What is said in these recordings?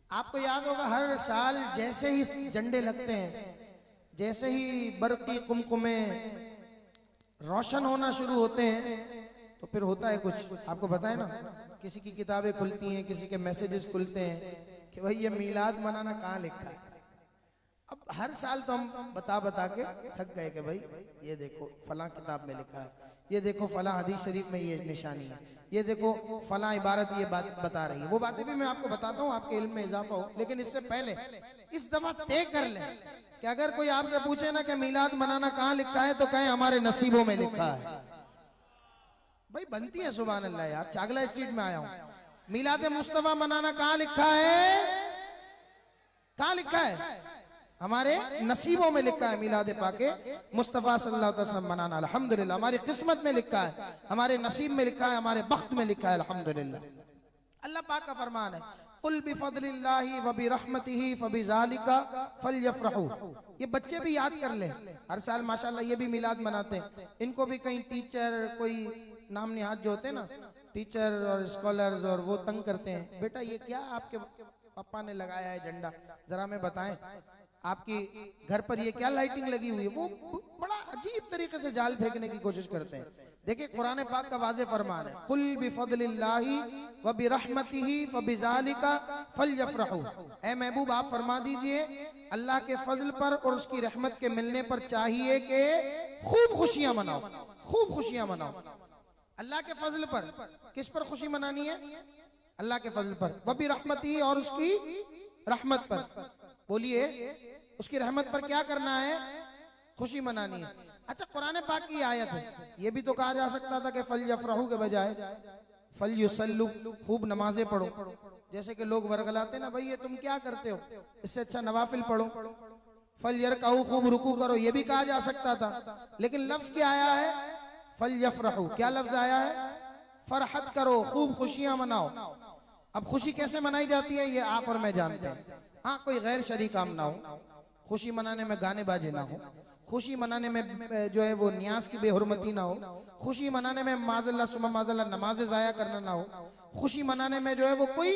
आपको याद होगा हर साल जैसे ही झंडे लगते हैं, जैसे ही बरकी कुमकुमे रोशन होना शुरू होते हैं तो फिर होता है कुछ। आपको पता है ना, किसी की किताबें खुलती हैं, किसी के मैसेजेस खुलते हैं कि भाई ये मीलाद मनाना कहाँ लिखा है। अब हर साल तो हम बता बता के थक गए कि भाई ये देखो फलां किताब में लिखा है, ये देखो फलां हदीस शरीफ में ये निशानी है, ये देखो फलां इबारत ये बात बता रही है। वो बातें भी मैं आपको बताता हूँ, आपके इल्म में इजाफा हो। लेकिन इससे पहले इस दफा तय कर लें कि अगर कोई आपसे पूछे ना कि मीलाद मनाना कहाँ लिखा है तो कहें हमारे नसीबों में लिखा है। भाई बनती है सुभान अल्लाह यार, चागला स्ट्रीट में आया हूँ। मीलाद मुस्तफा मनाना कहाँ लिखा है? कहाँ लिखा है? हमारे नसीबों में लिखा है। मिलाद पाके मुस्तफा सल्लल्लाहु अलैहि वसल्लम मनाना अल्हम्दुलिल्लाह हमारी किस्मत में लिखा है, हमारे नसीब में लिखा है, हमारे बख्त में लिखा है अल्हम्दुलिल्लाह। अल्लाह पाक का फरमान है, कुल बिफदलिल्लाहि व बिरहमतिही फबिज़ालिका फलयफरहू। ये बच्चे भी याद कर ले, हर साल माशाल्लाह ये भी मिलाद मनाते हैं। इनको भी कहीं टीचर कोई नाम निहाद जो होते हैं ना, टीचर और स्कॉलर्स, और वो तंग करते हैं, बेटा ये क्या आपके पापा ने लगाया है झंडा, जरा हमें बताएं आपकी घर पर ये क्या लाइटिंग लगी हुई है। वो बड़ा अजीब तरीके से जाल फेंकने की कोशिश करते हैं। देखिए कुरान पाक का वाज़े फरमान है, कुल बिफदलिल्लाहि व बिरहमतिही फबिज़ालिका फलयफरहू। ऐ महबूब आप फरमा दीजिए अल्लाह के फजल पर और उसकी रहमत के मिलने पर चाहिए कि खूब खुशियां मनाओ, खूब खुशियां मनाओ। अल्लाह के फजल पर, किस पर खुशी मनानी है? अल्लाह के फजल पर, व बिरहमतिही और उसकी रहमत पर। बोलिए उसकी रहमत पर क्या करना है? खुशी मनानी है। अच्छा कुरान पाक की आयत है, ये भी तो कहा जा सकता था कि फल यफरहू के बजाय फल युसल्लू, खूब नमाजें पढ़ो। जैसे कि लोग वर्गलाते ना, भाई ये तुम क्या करते हो, इससे अच्छा नवाफिल पढ़ो। फल यरकाऊ, खूब रुकू करो, ये भी कहा जा सकता था। लेकिन लफ्ज क्या आया है? फल यफरहू। क्या लफ्ज आया है? फरहत करो, खूब खुशियां मनाओ। अब खुशी कैसे मनाई जाती है ये आप और मैं जानते हैं। हाँ कोई गैर शरीक काम ना हो, खुशी मनाने में गाने बाजे ना हो, खुशी मनाने में जो है वो नियाज की बेहुरमती ना हो, खुशी मनाने में माज़ल्लाह सुमा माज़ल्लाह नमाज़ें ज़ाया करना ना हो, खुशी मनाने में जो है वो कोई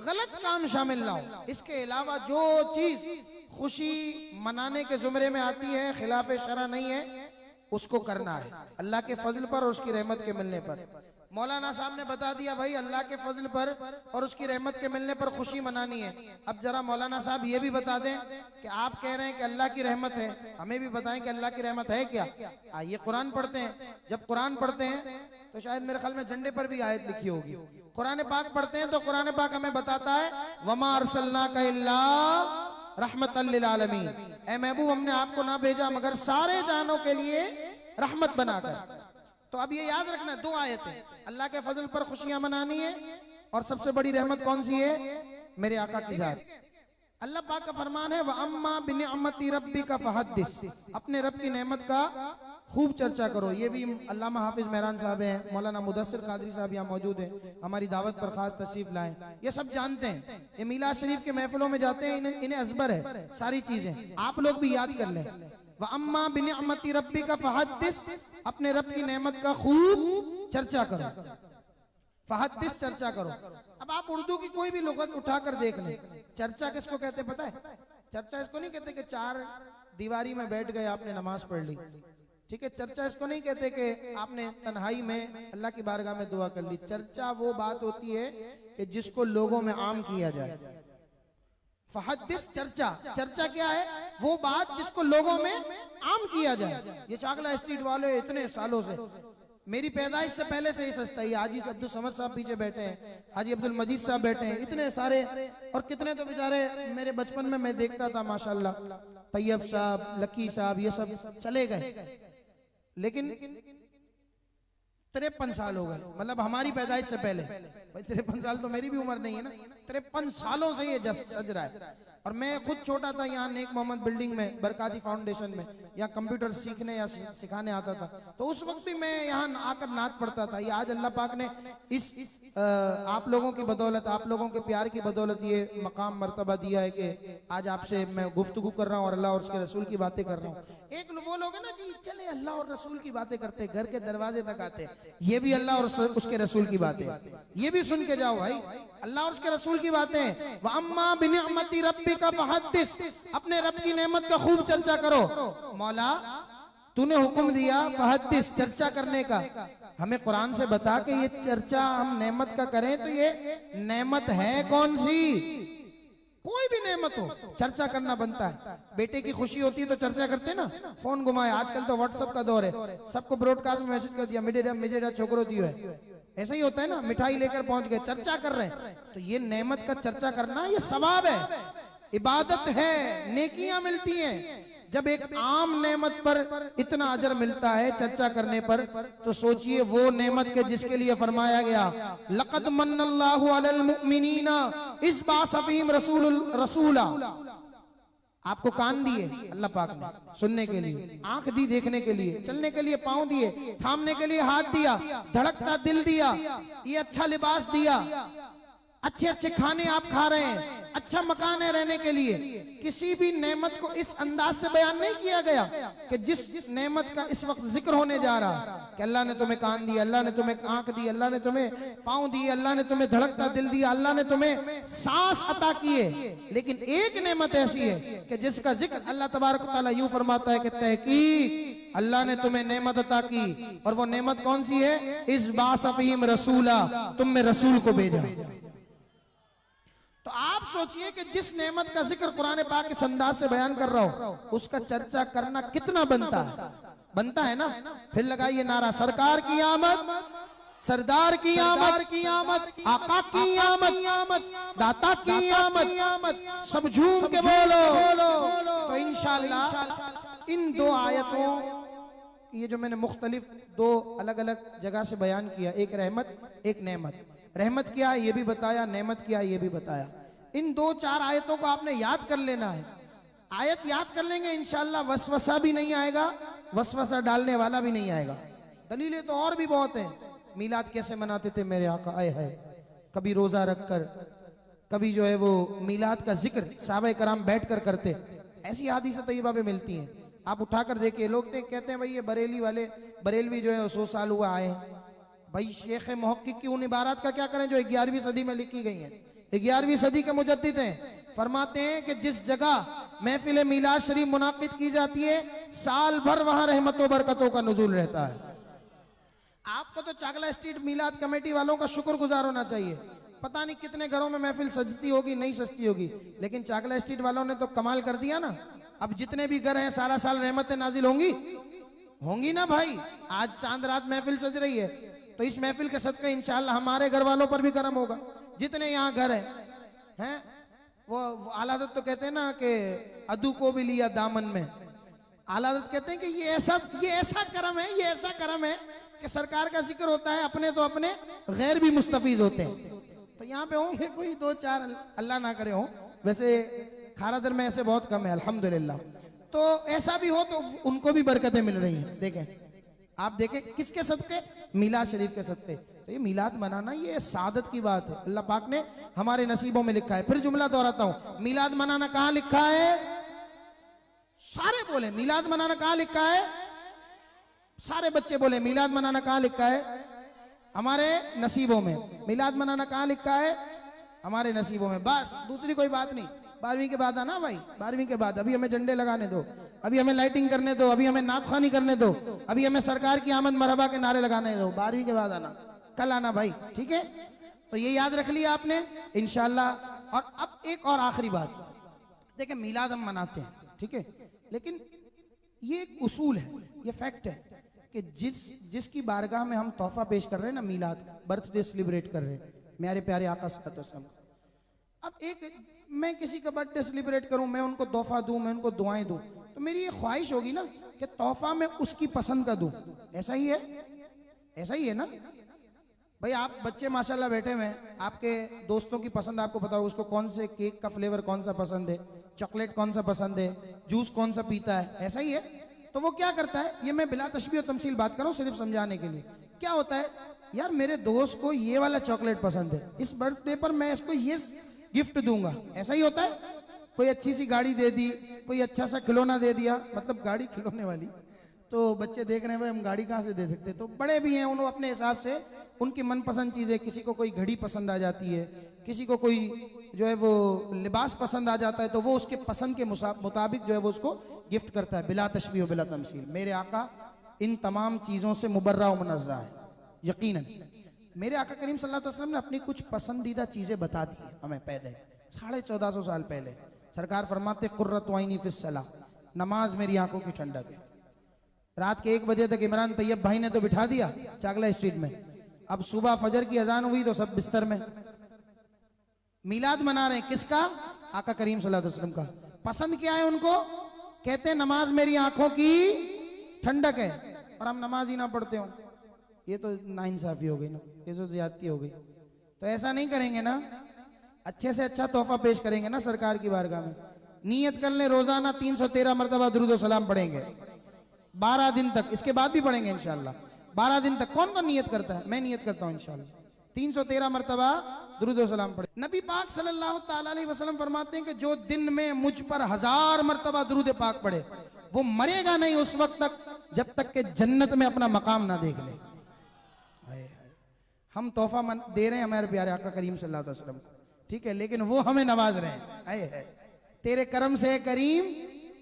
गलत काम शामिल ना हो। इसके अलावा जो चीज खुशी मनाने के जुमरे में आती है, खिलाफ शरा नहीं है, उसको करना है अल्लाह के फजल पर और उसकी रहमत के मिलने पर। मौलाना साहब ने बता दिया भाई अल्लाह के फजल पर और उसकी रहमत के मिलने पर खुशी मनानी है। अब जरा मौलाना साहब ये भी बता दें कि आप कह रहे हैं कि अल्लाह की रहमत है, हमें भी बताएं कि अल्लाह की रहमत है क्या। आइए कुरान पढ़ते हैं, जब कुरान पढ़ते हैं तो शायद मेरे ख्याल में झंडे पर भी आयत लिखी होगी। कुरान पाक पढ़ते हैं तो कुरान पाक हमें बताता है वमा अरसलनाका इल्ला रहमतल लिल आलमीन। ऐ महबूब हमने आपको ना भेजा मगर सारे जानों के लिए रहमत बनाकर। तो अब ये याद रखना, दो आयतें, अल्लाह के फजल पर खुशियां मनानी है और सबसे बड़ी रहमत कौन सी है? मेरे आका की जात। अल्लाह पाक का फरमान है व अम्मा बिनिअमति रब्बिका फहद्दिस, अपने रब की नेमत का खूब चर्चा करो। ये भी अल्लामा हाफिज मेहरान साहब हैं, मौलाना मुदस्सिर कादरी साहब यहाँ मौजूद हैं, हमारी दावत पर खास तशरीफ लाएं। ये सब जानते हैं, ये मीलाद शरीफ के महफिलों में जाते हैं, इन्हें अजबर है सारी चीजें। आप लोग भी याद कर लें, व अम्मा बिनिअमति रब्बिका फहद्दिस, अपने रब की नेमत का खूब चर्चा करो। फहद्दिस चर्चा करो। अब आप उर्दू की कोई भी लुगत उठाकर देख लें, चर्चा किसको कहते पता है? चर्चा इसको नहीं कहते कि चार दीवारी में बैठ गए आपने नमाज पढ़ ली, ठीक है। चर्चा इसको नहीं कहते कि आपने तन्हाई में अल्लाह की बारगाह में दुआ कर ली। चर्चा वो बात होती है कि जिसको लोगों में आम किया जाए। फहद्दिस चर्चा, चर्चा क्या है? वो बात जिसको लोगों में आम किया जाए। ये चागला स्ट्रीट वाले इतने सालों से, मेरी पैदाइश से पहले से ही सस्ता ही, हाजी अब्दुल समद साहब पीछे बैठे हैं, हाजी अब्दुल मजीद साहब बैठे हैं, इतने सारे, और कितने तो बेचारे मेरे बचपन में मैं देखता था माशाल्लाह, तैयब साहब, लकी साहब, ये सब चले गए। लेकिन 53 साल हो गए, मतलब हमारी पैदाइश से पहले। भाई 53 साल तो मेरी भी उम्र नहीं है ना, 53 सालों से ये सज रहा है। और मैं खुद छोटा था, यहाँ नेक मोहम्मद बिल्डिंग में, बरकाती फाउंडेशन में, यहाँ कंप्यूटर सीखने या सिखाने आता था। तो उस वक्त भी मैं यहाँ आकर नात पढ़ता था। ये आज अल्लाह पाक ने इस आप लोगों की बदौलत, आप लोगों के प्यार की बदौलत ये मकाम मर्तबा दिया है कि आज आपसे मैं गुफ्तगू कर रहा हूँ और अल्लाह और उसके रसूल की बातें कर रहा हूँ। एक वो लोग है ना जी, चले अल्लाह और रसूल की बातें करते, घर के दरवाजे तक आते, ये भी अल्लाह और उसके रसूल की बातें, ये भी सुन के जाओ भाई। अल्लाह और उसके रसूल की बातें। व अम्मा बिनिअमति रब्बिका फहद्दिस, अपने रब की नेमत का खूब चर्चा करो। मौला तूने हुक्म दिया फहद्दिस, चर्चा करने का। हमें कुरान से बता कि ये चर्चा हम नेमत का करें तो ये नेमत है कौन सी? कोई भी नेमत हो चर्चा करना बनता है। बेटे की खुशी होती है तो चर्चा करते ना, फोन घुमाए। आजकल तो व्हाट्सएप का दौर है, सबको ब्रॉडकास्ट में मैसेज कर दिया, मिजेडा छोकरो दियो है। ऐसा ही होता है ना, मिठाई लेकर पहुंच गए, चर्चा कर रहे हैं। तो ये नेमत का चर्चा करना ये सवाब है, इबादत है, नेकियां मिलती हैं। जब एक आम नेमत पर इतना अजर मिलता है चर्चा करने पर, तो सोचिए वो नेमत के जिसके लिए फरमाया गया लक़द मन्नल्लाहु अलल मुमिनीना इज़ बअसा फ़ीहिम रसूला। आपको कान दिए अल्लाह पाक ने सुनने के लिए, आंख दी देखने के लिए, चलने के लिए पांव दिए, थामने के लिए हाथ दिया, धड़कता दिल दिया, ये अच्छा लिबास दिया, अच्छे अच्छे खाने आप खा रहे हैं, अच्छा मकान है रहने के लिए। किसी भी नेमत को इस अंदाज से बयान नहीं किया गया कि जिस नेमत का इस वक्त जिक्र होने जा रहा कि अल्लाह ने तुम्हें कान दिया, अल्लाह ने तुम्हें आंख दी, अल्लाह ने तुम्हें पांव दिए, अल्लाह ने तुम्हें धड़कता दिल दिया, अल्लाह ने तुम्हें सांस अता किए। लेकिन एक नेमत ऐसी है कि जिसका जिक्र अल्लाह तबारक व तआला यूं फरमाता है कि तहकीक अल्लाह ने तुम्हें नेमत अता की, और वो नेमत कौन सी है? इज़ बअसा फ़ीहिम रसूला, तुम में रसूल को भेजा। तो आप सोचिए कि जिस नेमत का जिक्र कुरान पाक के अंदाज से बयान कर रहा हो, उसका चर्चा करना कितना बनता है? बनता है ना। फिर लगाइए नारा, सरकार की आमद, सरदार की आमद, आका की आमद, दाता की आमद, सब झूम के बोलो। तो इंशाअल्लाह इन दो आयतों, ये जो मैंने मुख्तलिफ दो अलग अलग जगह से बयान किया, एक रहमत एक नेमत, रहमत क्या है ये भी बताया, नेमत क्या है ये भी बताया। इन दो चार आयतों को आपने याद कर लेना है। आयत याद कर लेंगे इंशाअल्लाह वसवसा भी नहीं आएगा, वसवसा डालने वाला भी नहीं आएगा। दलीलें तो और भी बहुत हैं। मीलाद कैसे मनाते थे मेरे आका, आए है, कभी रोजा रखकर, कभी जो है वो मीलाद का जिक्र सहाबा कराम बैठ कर करते। ऐसी हदीस तैयबा में मिलती हैं, आप उठाकर देखिए। लोग कहते हैं भाई ये बरेली वाले, बरेलवी जो है 100 साल हुआ आए। भाई शेख मुहक्किक की उन इबारत का क्या करें जो 11वीं सदी में लिखी गई हैं। 11वीं सदी के मुजद्दिद हैं, फरमाते हैं कि जिस जगह महफिल मीलाद शरीफ मुनाकिद की जाती है, साल भर वहां रहमतों बरकतों का नुज़ूल रहता है। आपको तो चाकला स्ट्रीट मीलाद कमेटी वालों का शुक्रगुजार होना चाहिए। पता नहीं कितने घरों में महफिल सजती होगी, नहीं सजती होगी, लेकिन चाकला स्ट्रीट वालों ने तो कमाल कर दिया ना। अब जितने भी घर हैं सारा साल रहमतें नाजिल होंगी ना भाई। आज चांद रात महफिल सज रही है, तो इस महफिल के सदक़े इंशाअल्लाह हमारे घर वालों पर भी करम होगा। जितने यहाँ घर हैं वो आला हज़रत तो कहते हैं ना कि अदू को भी लिया दामन में। आला हज़रत कहते हैं कि ये ऐसा करम है, ये ऐसा करम है कि सरकार का जिक्र होता है, अपने तो अपने गैर भी मुस्तफीज होते हैं। तो यहाँ पे होंगे कोई दो चार, अल्लाह ना करे हो, वैसे खारादर में ऐसे बहुत कम है अल्हम्दुलिल्लाह। तो ऐसा भी हो तो उनको भी बरकतें मिल रही हैं। देखें, आप देखें किसके सदक़े? मीलाद शरीफ के सदक़े। तो ये मीलाद मनाना ये सादत की बात है, अल्लाह पाक ने हमारे नसीबों में लिखा है। फिर जुमला दोहराता हूं, मीलाद मनाना कहाँ लिखा है? सारे बोले मीलाद मनाना कहाँ लिखा है? सारे बच्चे बोले मीलाद मनाना कहाँ लिखा है? हमारे नसीबों में। मीलाद मनाना कहाँ लिखा है? हमारे नसीबों में। बस दूसरी कोई बात नहीं। 12वीं के बाद आना भाई, 12वीं के बाद। अभी हमें झंडे लगाने दो, अभी हमें लाइटिंग करने दो, अभी हमें नातखानी करने दो, अभी हमें सरकार की आमद मरहबा के नारे लगाने दो। 12वीं के बाद आना, कल आना भाई, ठीक है? तो ये याद रख लिया आपने इंशाअल्लाह। और अब एक और आखिरी बात, देखिए मीलाद हम मनाते हैं, ठीक है, लेकिन ये एक उसूल है, ये फैक्ट है कि जिसकी बारगाह में हम तोहफा पेश कर रहे हैं ना, मीलाद बर्थडे सेलिब्रेट कर रहे हैं मेरे प्यारे आका सल्लल्लाहु अलैहि वसल्लम। अब मैं किसी का बर्थडे सेलिब्रेट करूं, मैं उनको तोहफा दूं, मैं उनको दुआएं दूं, तो मेरी ये ख्वाहिश होगी ना कि तोहफा मैं उसकी पसंद का दूं। ऐसा ही है, ऐसा ही है ना भाई। आप बच्चे माशाल्लाह बैठे हुए हैं, आपके दोस्तों की पसंद आपको पता हो, उसको कौन से केक का फ्लेवर कौन सा पसंद है, चॉकलेट कौन सा पसंद है, जूस कौन सा पीता है, ऐसा ही है। तो वो क्या करता है, ये मैं बिला तशबीह और तमसील बात कर रहा हूँ सिर्फ समझाने के लिए। क्या होता है यार, मेरे दोस्त को ये वाला चॉकलेट पसंद है, इस बर्थडे पर मैं इसको ये गिफ्ट दूंगा। ऐसा ही होता है। कोई अच्छी सी गाड़ी दे दी, कोई अच्छा सा खिलौना दे दिया, मतलब गाड़ी खिलौने वाली। तो बच्चे देख रहे हैं भाई हम गाड़ी कहाँ से दे सकते, तो बड़े भी हैं, उन्होंने अपने हिसाब से उनकी मनपसंद चीजें, किसी को कोई घड़ी पसंद आ जाती है, किसी को कोई जो है वो लिबास पसंद आ जाता है तो वो उसके पसंद के मुताबिक जो है वो उसको गिफ्ट करता है, बिला तशबीह बिला तमसील। मेरे आका इन तमाम चीज़ों से मुबर्रा व मुनज़्ज़ह है। यकीनन मेरे आका करीम सल्लल्लाहु अलैहि वसल्लम ने अपनी कुछ पसंदीदा चीज़ें बता दी हमें पहले 1450 साल पहले। सरकार फरमाते कुर्रतु ऐनी फिस्सलाह, नमाज मेरी आंखों की ठंडक है। रात के 1 बजे तक इमरान तैयब भाई ने तो बिठा दिया चागला स्ट्रीट में, अब सुबह फजर की अजान हुई तो सब बिस्तर में। मीलाद मना रहे हैं किसका? आका करीम सल्लल्लाहु अलैहि वसल्लम का। पसंद क्या है उनको? कहते हैं नमाज मेरी आंखों की ठंडक है, और हम नमाज ही ना पढ़ते हो, ये तो नाइंसाफी हो गई ना, ये तो ज्यादती हो गई। तो ऐसा नहीं करेंगे ना, अच्छे से अच्छा तोहफा पेश करेंगे ना सरकार की बारगाह में। नियत कर ले रोजाना 313 मरतबा दुरूद व सलाम पढ़ेंगे 12 दिन तक, इसके बाद भी पढ़ेंगे इंशाल्लाह 12 दिन तक। कौन कौन नियत करता है? मैं नियत करता हूँ इंशाल्लाह 313 मरतबा दुरूद व सलाम पढ़े। नबी पाक सल्लल्लाहु ताला अलैहि वसल्लम फरमाते हैं कि जो दिन में मुझ पर 1000 मरतबा दुरूद पाक पढ़े वो मरेगा नहीं उस वक्त तक जब तक के जन्नत में अपना मकाम ना देख ले। हम तोहफा दे रहे हैं हमारे प्यारे आका करीम सल्लल्लाहु अलैहि वसल्लम, ठीक है, लेकिन वो हमें नवाज रहे हैं। तेरे करम से करीम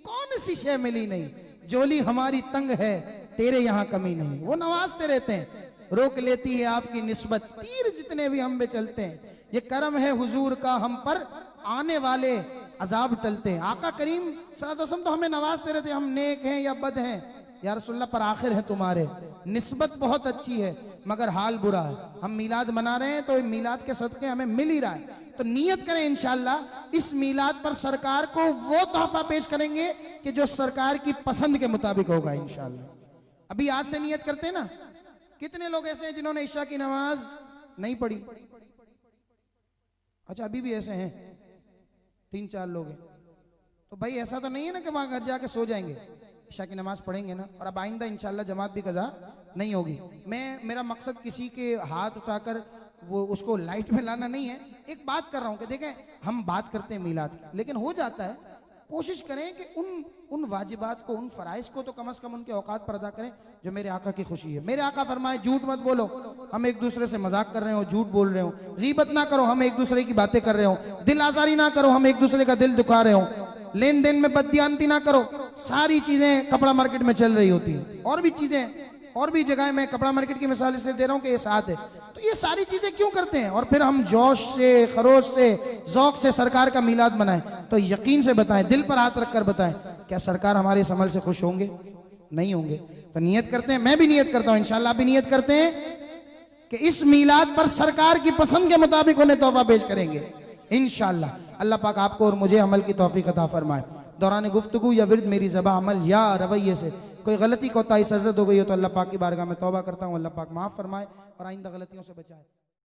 कौन सी शय मिली नहीं, जोली हमारी तंग है तेरे यहाँ कमी नहीं। वो नवाजते रहते हैं, रोक लेती है आपकी निस्बत तीर जितने भी हम पे चलते हैं। ये करम है हुजूर का हम पर, आने वाले अजाब टलते हैं। आका करीम सल्लल्लाहु अलैहि वसल्लम तो हमें नवाजते रहते, हम नेक हैं या बद हैं या रसूलुल्लाह पर आखिर है तुम्हारे, निस्बत बहुत अच्छी है मगर हाल बुरा है। हम मीलाद मना रहे हैं तो मीलाद के सदके हमें मिल ही रहा है, तो नियत करें इंशाल्लाह इस मीलाद पर सरकार को वो तोहफा पेश करेंगे कि जो सरकार की पसंद के मुताबिक होगा इंशाल्लाह। अभी आज से नियत करते हैं ना। कितने लोग ऐसे हैं जिन्होंने इशा की नमाज नहीं पढ़ी? अच्छा अभी भी ऐसे हैं 3-4 लोग हैं। तो भाई ऐसा तो नहीं है ना कि वहां घर जाके सो जाएंगे, इशा की नमाज पढ़ेंगे ना। और अब आइंदा इंशाल्लाह जमात भी कज़ा नहीं होगी। मेरा मकसद किसी के हाथ उठाकर वो उसको लाइट में लाना नहीं है। एक बात कर रहा हूं कि देखें हम बात करते हैं मीलाद की, लेकिन हो जाता है, कोशिश करें कि उन वाजिबात को, उन फराइज को तो कम से कम उनके औकात पर अदा करें जो मेरे आका की खुशी है। मेरे आका फरमाए झूठ मत बोलो, हम एक दूसरे से मजाक कर रहे हो, झूठ बोल रहे हो। गीबत ना करो, हम एक दूसरे की बातें कर रहे हो। दिल आजारी ना करो, हम एक दूसरे का दिल दुखा रहे हो। लेन देन में बददियानती ना करो। सारी चीजें कपड़ा मार्केट में चल रही होती है, और भी चीजें, और भी जगह मैं कपड़ा मार्केट की मिसाल इसलिए दे रहा हूं कि ये साथ है। तो ये सारी चीजें क्यों करते हैं? और फिर हम जोश से, खरोश से, जौक से सरकार का मीलाद मनाएं। तो यकीन से बताएं, दिल पर हाथ रखकर बताएं, क्या सरकार हमारे इस अमल से खुश होंगे? नहीं होंगे। तो नियत करते हैं, मैं भी नियत करता हूं, इंशाल्लाह भी नियत करते हैं कि इस मीलाद पर सरकार की पसंद के मुताबिक उन्हें तोहफा पेश करेंगे इंशाल्लाह। अल्लाह पाक आपको और मुझे अमल की तौफीक अता फरमाए। दौरान गुफ्तगू या विर्द मेरी ज़बान, अमल या रवैये से कोई गलती कोताही सजद हो गई हो तो अल्लाह पाक की बारगाह में तौबा करता हूँ, अल्लाह पाक माफ़ फरमाए और आइंदा गलतियों से बचाए।